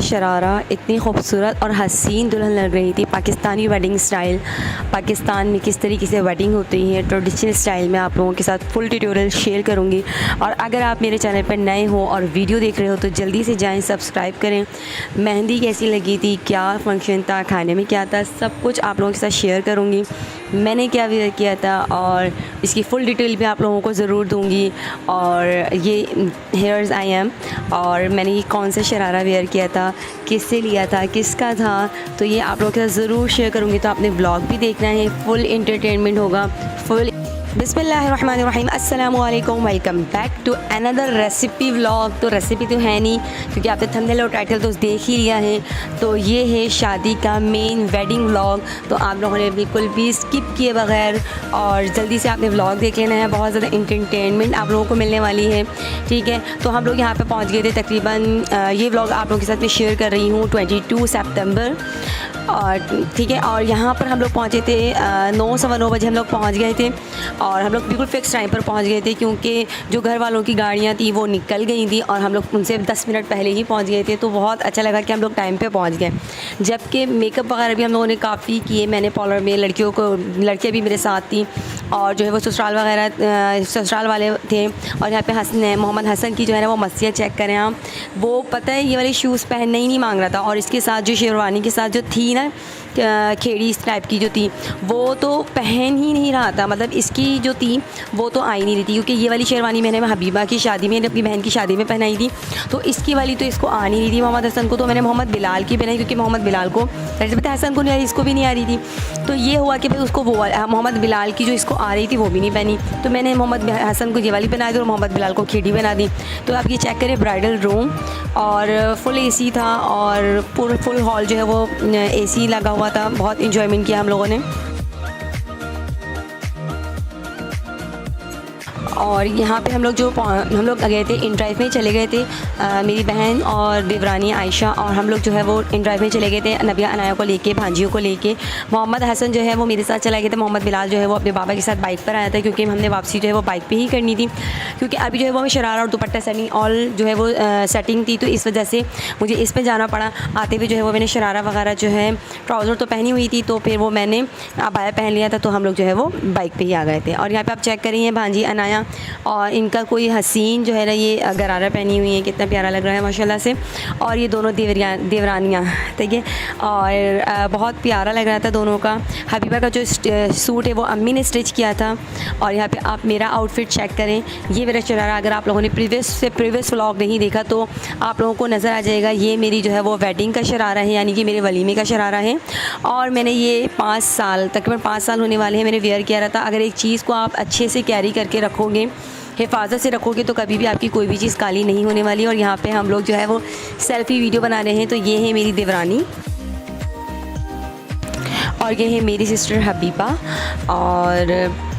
शरारा इतनी खूबसूरत और हसीन दुल्हन लग रही थी। पाकिस्तानी वेडिंग स्टाइल, पाकिस्तान में किस तरीके से वेडिंग होती है ट्रेडिशनल स्टाइल में आप लोगों के साथ फुल ट्यूटोरियल शेयर करूंगी। और अगर आप मेरे चैनल पर नए हो और वीडियो देख रहे हो तो जल्दी से जाएं, सब्सक्राइब करें। मेहंदी कैसी लगी थी, क्या फंक्शन था, खाने में क्या था, सब कुछ आप लोगों के साथ शेयर करूँगी। मैंने क्या वेयर किया था और इसकी फुल डिटेल भी आप लोगों को ज़रूर दूंगी। और ये हेयर्स आई एम, और मैंने ये कौन सा शरारा वेयर किया था, किससे लिया था, किसका था, तो ये आप लोगों के साथ ज़रूर शेयर करूँगी। तो आपने व्लॉग भी देखना है, फुल एंटरटेनमेंट होगा, फुल। बिस्मिल्लाहिर्रहमानिर्रहीम, अस्सलाम वालेकुम, welcome back to another recipe vlog. तो रेसिपी तो है नहीं क्योंकि आपने थंबनेल और टाइटल तो देख ही लिया है। तो ये है शादी का मेन वेडिंग व्लॉग। तो आप लोगों ने बिल्कुल भी स्किप किए बगैर और जल्दी से आपने व्लॉग देख लेना है। बहुत ज़्यादा इंटरटेनमेंट आप लोगों को मिलने वाली है, ठीक है। तो हम लोग यहाँ पर पहुँच गए थे तकरीबन, ये व्लॉग आप लोगों के साथ मैं शेयर कर रही हूँ 22 सितंबर, और ठीक है। और यहाँ पर हम लोग पहुँचे थे 9 सवा 9 बजे हम लोग पहुँच गए थे। और हम लोग बिल्कुल फ़िक्स टाइम पर पहुँच गए थे क्योंकि जो घर वालों की गाड़ियाँ थी वो निकल गई थी और हम लोग उनसे 10 मिनट पहले ही पहुँच गए थे। तो बहुत अच्छा लगा कि हम लोग टाइम पे पहुँच गए। जबकि मेकअप वगैरह भी हम लोगों ने काफ़ी किए। मैंने पार्लर में लड़कियाँ भी मेरे साथ थी और जो है वो ससुराल वगैरह ससुराल वाले थे। और यहाँ पे मोहम्मद हसन की जो है ना वो मस्तियाँ चेक करें आप, वो पता है ये वाले शूज़ पहनना ही नहीं मांग रहा था। और इसके साथ जो शेरवानी के साथ जो थी ना खेड़ी इस टाइप की जो थी वो तो पहन ही नहीं रहा था, मतलब इसकी जो थी वो तो आ ही नहीं रही थी। क्योंकि ये वाली शेरवानी मैंने हबीबा की शादी में, अपनी बहन की शादी में पहनाई थी, तो इसकी वाली तो इसको आ नहीं रही थी। मोहम्मद हसन को तो मैंने मोहम्मद बिलाल की पहनाई क्योंकि मोहम्मद बिलाल को हसन को नहीं आ रही, इसको भी नहीं आ रही थी। तो ये हुआ कि भाई उसको वो मोहम्मद बिलाल की जो इसको आ रही थी वो भी नहीं पहनी, तो मैंने मोहम्मद हसन को ये वाली पहना दी और मोहम्मद बिलाल को खेड़ी बना दी। तो आप ये चेक करें, ब्राइडल रूम और फुल एसी था और पूरा फुल हॉल जो है वो एसी लगा हुआ था। बहुत इंजॉयमेंट किया हम लोगों ने। और यहाँ पे हम लोग गए थे, इन ड्राइव में चले गए थे, मेरी बहन और देवरानी आयशा और हम लोग जो है वो इन ड्राइव में चले गए थे नबिया अनाया को लेके, भांजियों को लेके। मोहम्मद हसन जो है वो मेरे साथ चला गया था। मोहम्मद बिलाल जो है वो अपने बाबा के साथ बाइक पर आया था क्योंकि हमने वापसी जो है वो बाइक पे ही करनी थी। क्योंकि अभी जो है वो हमें शरारा और दुपट्टा सेटिंग ऑल जो है वो सेटिंग थी, तो इस वजह से मुझे इस पर जाना पड़ा। आते हुए जो है वो मैंने शरारा वगैरह जो है ट्राउज़र तो पहनी हुई थी, तो फिर वो मैंने अबाया पहन लिया था। तो हम लोग जो है वो बाइक पर ही आ गए थे। और यहाँ पर आप चेक करिए भांजी अनाया और इनका कोई हसीन जो है ना ये गरारा पहनी हुई है, कितना प्यारा लग रहा है माशाल्लाह से। और ये दोनों देवरानियाँ, ठीक है, और बहुत प्यारा लग रहा था दोनों का। हबीबा का जो सूट है वो अम्मी ने स्टिच किया था। और यहाँ पे आप मेरा आउटफिट चेक करें, ये मेरा शरारा, अगर आप लोगों ने प्रीवियस व्लॉग नहीं देखा तो आप लोगों को नज़र आ जाएगा। ये मेरी जो है वो वेडिंग का शरारा है, यानी कि मेरे वलीमे का शरारा है। और मैंने ये 5 साल तकरीबन 5 साल होने वाले हैं मैंने वेयर किया रहता। अगर एक चीज़ को आप अच्छे से कैरी करके रखोगे, हिफाजत से रखोगे, तो कभी भी आपकी कोई भी चीज़ काली नहीं होने वाली। और यहाँ पे हम लोग जो है वो सेल्फ़ी वीडियो बना रहे हैं। तो ये है मेरी देवरानी और ये है मेरी सिस्टर हबीबा। और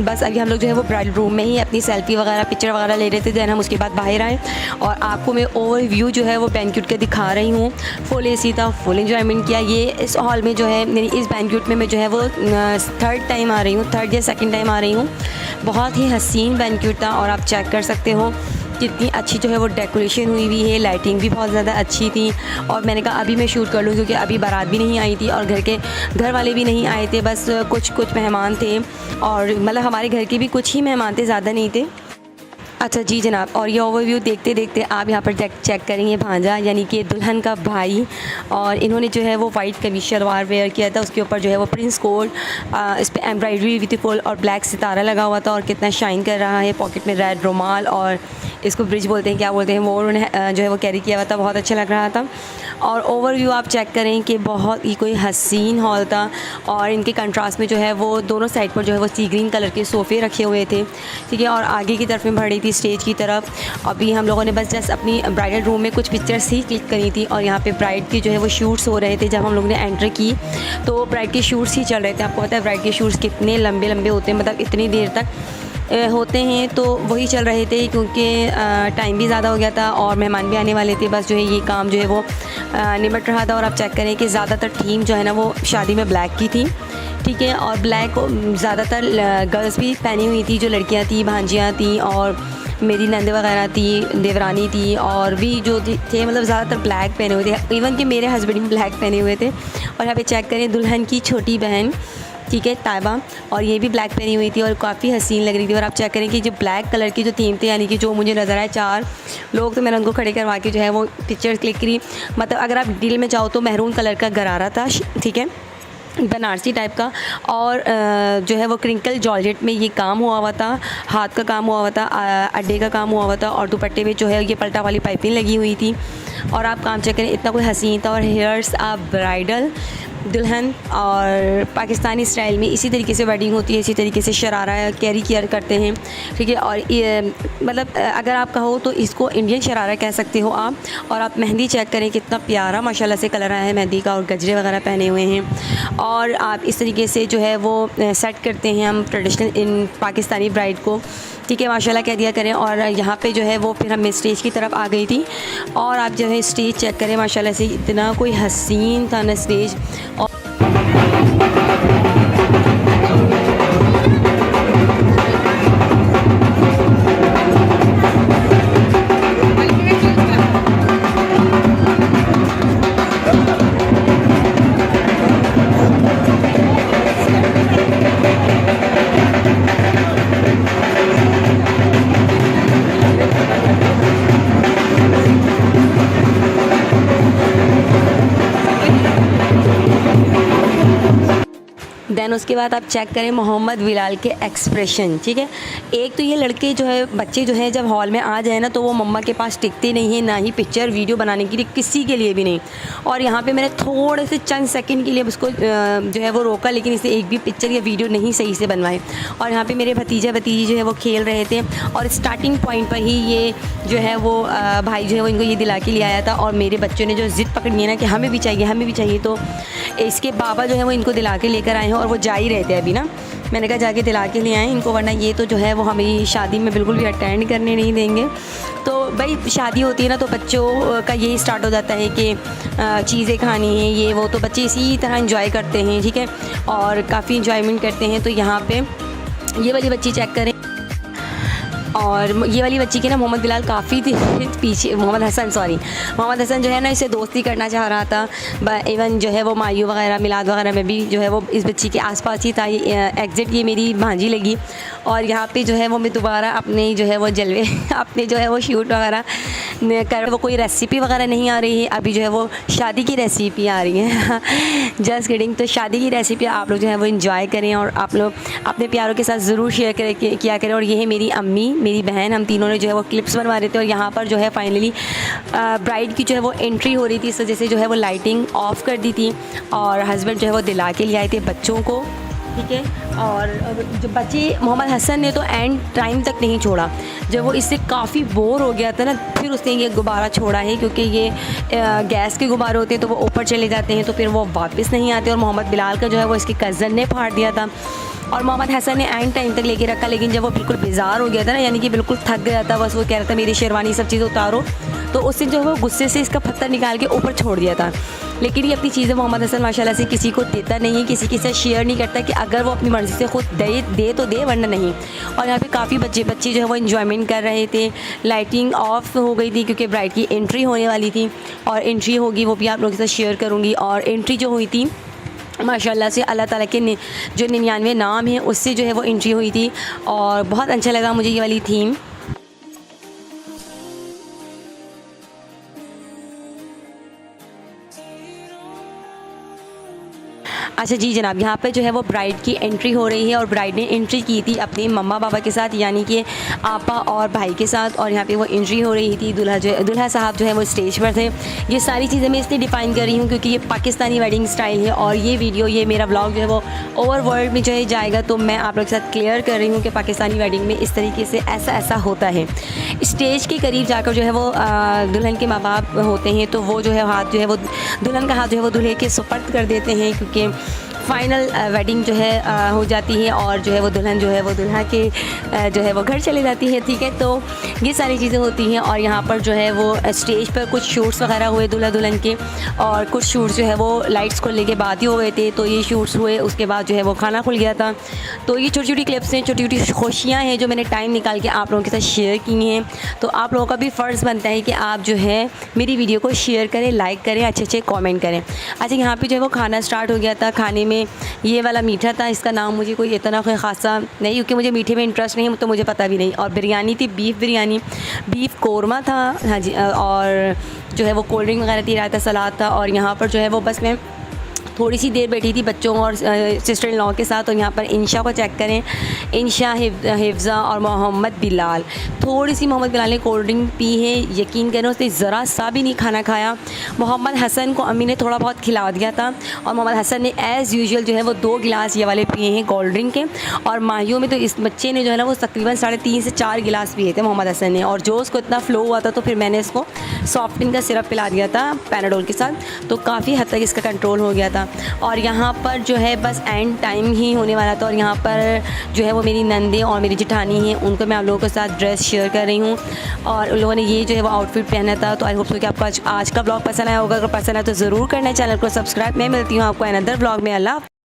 बस अभी हम लोग जो है वो ब्राइडल रूम में ही अपनी सेल्फ़ी वगैरह पिक्चर वगैरह ले रहे थे। दैन हम उसके बाद बाहर आए और आपको मैं ओवरव्यू जो है वो बैंक्वेट का दिखा रही हूँ। फुल एसी था, फुल एंजॉयमेंट किया। ये इस हॉल में जो है मेरी इस बैंक्वेट में मैं जो है वो थर्ड टाइम आ रही हूँ, थर्ड या सेकेंड टाइम आ रही हूँ। बहुत ही हसीन बैंक्वेट था और आप चेक कर सकते हो कितनी अच्छी जो है वो डेकोरेशन हुई हुई है। लाइटिंग भी बहुत ज़्यादा अच्छी थी। और मैंने कहा अभी मैं शूट कर लूँ क्योंकि अभी बारात भी नहीं आई थी और घर वाले भी नहीं आए थे, बस कुछ मेहमान थे। और मतलब हमारे घर के भी कुछ ही मेहमान थे, ज़्यादा नहीं थे। अच्छा जी जनाब, और ये ओवरव्यू देखते देखते आप यहाँ पर चेक करेंगे भांजा, यानी कि दुल्हन का भाई। और इन्होंने जो है वो वाइट कमीज शलवार वेयर किया था, उसके ऊपर जो है वो प्रिंस कोड, इस पर एम्ब्रॉयडरी विद फुल और ब्लैक सितारा लगा हुआ था और कितना शाइन कर रहा है। पॉकेट में रेड रुमाल और इसको ब्रिज बोलते हैं, क्या बोलते हैं, वो उन्होंने जो है वो कैरी किया हुआ था, बहुत अच्छा लग रहा था। और ओवरव्यू आप चेक करें कि बहुत ही कोई हसीन हॉल था। और इनके कंट्रास्ट में जो है वो दोनों साइड पर जो है वो सी ग्रीन कलर के सोफ़े रखे हुए थे, ठीक है। और आगे की तरफ में भरी थी थी स्टेज की तरफ। अभी हम लोगों ने बस जस्ट अपनी ब्राइडल रूम में कुछ पिक्चर्स ही क्लिक करी थी और यहाँ पे ब्राइड की जो है वो शूट्स हो रहे थे। जब हम लोग ने एंटर की तो ब्राइड के शूट्स ही चल रहे थे। आपको पता है ब्राइड के शूट्स कितने लंबे लंबे होते हैं, मतलब इतनी देर तक होते हैं, तो वही चल रहे थे क्योंकि टाइम भी ज़्यादा हो गया था और मेहमान भी आने वाले थे। बस जो है ये काम जो है वो निमट रहा था। और आप चेक करें कि ज़्यादातर थीम जो है ना वो शादी में ब्लैक की थी, ठीक है। और ब्लैक ज़्यादातर गर्ल्स भी पहनी हुई थी, जो लड़कियां थी, भांजियां थी और मेरी नंद वगैरह थी, देवरानी थी और भी जो थे, मतलब ज़्यादातर ब्लैक पहने हुए थे। इवन कि मेरे हस्बैंड भी ब्लैक पहने हुए थे। और यहाँ पे चेक करें दुल्हन की छोटी बहन, ठीक है, ताइबा, और ये भी ब्लैक पहनी हुई थी और काफ़ी हसीन लग रही थी। और आप चेक करें कि जो ब्लैक कलर की जो थीम थी, यानी कि जो मुझे नज़र आए 4 लोग, तो मैंने उनको खड़े करवा के जो है वो पिक्चर्स क्लिक करी। मतलब अगर आप डिटेल में जाओ तो महरून कलर का गरारा था, ठीक है, बनारसी टाइप का। और जो है वो क्रिंकल जॉर्जेट में ये काम हुआ था, हाथ का काम हुआ था, अड्डे का काम हुआ था और दुपट्टे में जो है ये पलटा वाली पाइपिंग लगी हुई थी। और आप काम चेक करें, इतना कोई हसीन था। और हेयर्स आप ब्राइडल दुल्हन और पाकिस्तानी स्टाइल में इसी तरीके से वेडिंग होती है, इसी तरीके से शरारा कैरी किया करते हैं, ठीक है। और ये मतलब अगर आप कहो तो इसको इंडियन शरारा कह सकते हो आप। और आप मेहंदी चेक करें, कितना प्यारा माशाल्लाह से कलर आया है मेहंदी का और गजरे वगैरह पहने हुए हैं। और आप इस तरीके से जो है वो सेट करते हैं हम ट्रेडिशनल इन पाकिस्तानी ब्राइड को, ठीक है, माशाल्लाह कह दिया करें। और यहाँ पे जो है वो फिर हम स्टेज की तरफ आ गई थी और आप जो है स्टेज चेक करें, माशाल्लाह से इतना कोई हसीन था ना स्टेज। और देन उसके बाद आप चेक करें मोहम्मद बिलाल के एक्सप्रेशन, ठीक है। एक तो ये लड़के जो है, बच्चे जो हैं, जब हॉल में आ जाए ना तो वो मम्मा के पास टिकते नहीं हैं, ना ही पिक्चर वीडियो बनाने के लिए, किसी के लिए भी नहीं। और यहाँ पे मैंने थोड़े से चंद सेकंड के लिए उसको जो है वो रोका, लेकिन इसे एक भी पिक्चर या वीडियो नहीं सही से बनवाए। और यहाँ पर मेरे भतीजा भतीजी जो है वो खेल रहे थे और स्टार्टिंग पॉइंट पर ही ये जो है वो भाई जो है वो इनको ये दिला के ले आया था। और मेरे बच्चों ने जो ज़िद पकड़ी है ना कि हमें भी चाहिए, हमें भी चाहिए, तो इसके बाबा जो है वो इनको दिला के लेकर आए हैं और वो जा ही रहे थे अभी ना। मैंने कहा जाके दिला के ले आए इनको, वरना ये तो जो है वो हमें शादी में बिल्कुल भी अटेंड करने नहीं देंगे। तो भाई शादी होती है ना तो बच्चों का यही स्टार्ट हो जाता है कि चीज़ें खानी है, ये वो, तो बच्चे इसी तरह इंजॉय करते हैं, ठीक है, और काफ़ी इंजॉयमेंट करते हैं। तो यहाँ पे ये वाली बच्ची चेक करें, और ये वाली बच्ची के ना मोहम्मद बिलाल काफ़ी पीछे, मोहम्मद हसन जो है ना इससे दोस्ती करना चाह रहा था। इवन जो है वो मायू वगैरह मिलाद वगैरह में भी जो है वो इस बच्ची के आसपास ही था। एग्ज़ैक्ट ये मेरी भांजी लगी। और यहाँ पे जो है वो मैं दोबारा अपने जो है वो जलवे अपने जो है वो शूट वगैरह कर, वो कोई रेसिपी वगैरह नहीं आ रही है अभी, जो है वो शादी की रेसिपी आ रही है जस्ट किडिंग। तो शादी की रेसिपी आप लोग जो है वो इंजॉय करें और आप लोग अपने प्यारों के साथ ज़रूर शेयर करें, किया करें। और ये है मेरी अम्मी, मेरी बहन, हम तीनों ने जो है वो क्लिप्स बनवा रहे थे। और यहाँ पर जो है फाइनली ब्राइड की जो है वो एंट्री हो रही थी, इस वजह से जो है वो लाइटिंग ऑफ़ कर दी थी और हस्बैंड जो है वो दिला के ले आए थे बच्चों को, ठीक है। और जो बच्चे, मोहम्मद हसन ने तो एंड टाइम तक नहीं छोड़ा। जब वो इससे काफ़ी बोर हो गया था ना, फिर उसने ये गुब्बारा छोड़ा है, क्योंकि ये गैस के गुब्बारे होते हैं तो वो ऊपर चले जाते हैं, तो फिर वो वापस नहीं आते। और मोहम्मद बिलाल का जो है वो इसके कज़न ने फाड़ दिया था और मोहम्मद हसन ने एंड टाइम तक लेके रखा। लेकिन जब वो बिल्कुल बेजार हो गया था ना, यानी कि बिल्कुल थक गया था, बस वो कह रहा था मेरी शेरवानी सब चीज़ उतारो, तो उससे जो है वो गुस्से से इसका पत्थर निकाल के ऊपर छोड़ दिया था। लेकिन ये अपनी चीज़ें मोहम्मद हसन माशाल्लाह से किसी को देता नहीं है, किसी के साथ शेयर नहीं करता, कि अगर वो अपनी मर्ज़ी से खुद दे तो दे, वरना नहीं। और यहाँ पे काफ़ी बच्चे जो है वो इन्जॉयमेंट कर रहे थे। लाइटिंग ऑफ हो गई थी क्योंकि ब्राइड की एंट्री होने वाली थी, और एंट्री होगी वो भी आप लोगों के साथ शेयर करूँगी। और एंट्री जो हुई थी माशाल्लाह से अल्लाह ताला के जो 99 नाम है उससे जो है वो एंट्री हुई थी, और बहुत अच्छा लगा मुझे ये वाली थीम। अच्छा जी जनाब, यहाँ पे जो है वो ब्राइड की एंट्री हो रही है और ब्राइड ने एंट्री की थी अपने मम्मा पापा के साथ, यानी कि आपा और भाई के साथ। और यहाँ पे वो एंट्री हो रही थी, दूल्हा साहब जो है वो स्टेज पर थे। ये सारी चीज़ें मैं इसलिए डिफ़ाइन कर रही हूँ क्योंकि ये पाकिस्तानी वेडिंग स्टाइल है और ये वीडियो, ये मेरा व्लॉग जो है वो ओवर वर्ल्ड में जो है जाएगा, तो मैं आप लोग के साथ क्लियर कर रही हूँ कि पाकिस्तानी वेडिंग में इस तरीके से ऐसा होता है। स्टेज के करीब जाकर जो है वो दुल्हन के माँ बाप होते हैं, तो वो जो है हाथ जो है वो दुल्हन का हाथ जो है वो दूल्हे के सुपर्द कर देते हैं, क्योंकि फ़ाइनल वेडिंग जो है हो जाती है और जो है वो दुल्हन जो है वो दूल्हा के जो है वो घर चले जाती है। ठीक है, तो ये सारी चीज़ें होती हैं। और यहाँ पर जो है वो स्टेज पर कुछ शूट्स वगैरह हुए दूल्हा दुल्हन के, और कुछ शूट्स जो है वो लाइट्स को लेके बाद ही हो गए थे, तो ये शूट्स हुए। उसके बाद जो है वो खाना खुल गया था। तो ये छोटी छोटी क्लिप्स हैं, छोटी छोटी खुशियाँ हैं जो मैंने टाइम निकाल के आप लोगों के साथ शेयर की हैं। तो आप लोगों का भी फ़र्ज़ बनता है कि आप जो है मेरी वीडियो को शेयर करें, लाइक करें, अच्छे कॉमेंट करें। अच्छा, यहाँ पर जो है वो खाना स्टार्ट हो गया था। खाने में ये वाला मीठा था, इसका नाम मुझे कोई इतना कोई ख़ासा नहीं, क्योंकि मुझे मीठे में इंटरेस्ट नहीं है, तो मुझे पता भी नहीं। और बिरयानी थी, बीफ बिरयानी, बीफ कौरमा था, हाँ जी, और जो है वो कोल्ड ड्रिंक वगैरह थी, रायता सलाद था। और यहाँ पर जो है वो बस मैं थोड़ी सी देर बैठी थी बच्चों और सिस्टर इन लॉ के साथ। और यहाँ पर इंशा को चेक करें, इंशा, हिफ्ज़ा और मोहम्मद बिलाल। थोड़ी सी मोहम्मद बिलाल ने कोल्ड ड्रिंक पी है, यकीन करें उसने ज़रा सा भी नहीं खाना खाया। मोहम्मद हसन को अम्मी ने थोड़ा बहुत खिला दिया था और मोहम्मद हसन ने एज़ यूजुअल जो है वो 2 गिलास ये वाले पिए हैं कोल्ड ड्रिंक के। और माहियों में तो इस बच्चे ने जो है ना वो तकरीबन 3.5 से 4 गिलास पिए थे मोहम्मद हसन ने। और जो उसको इतना फ़्लो हुआ था, तो फिर मैंने इसको सॉफ्टनिंग का सिरप पिला दिया था पैनाडोल के साथ, तो काफ़ी हद तक इसका कंट्रोल हो गया था। और यहाँ पर जो है बस एंड टाइम ही होने वाला था। और यहाँ पर जो है वो मेरी नंदे और मेरी जेठानी हैं, उनको मैं आप लोगों के साथ ड्रेस शेयर कर रही हूँ। और उन लोगों ने ये जो है वो आउटफिट पहना था। तो आई होप सो कि आपको आज का ब्लॉग पसंद आया होगा। अगर पसंद आया तो ज़रूर करना है चैनल को सब्सक्राइब। मैं मिलती हूँ आपको अनदर ब्लॉग में। अल्लाह।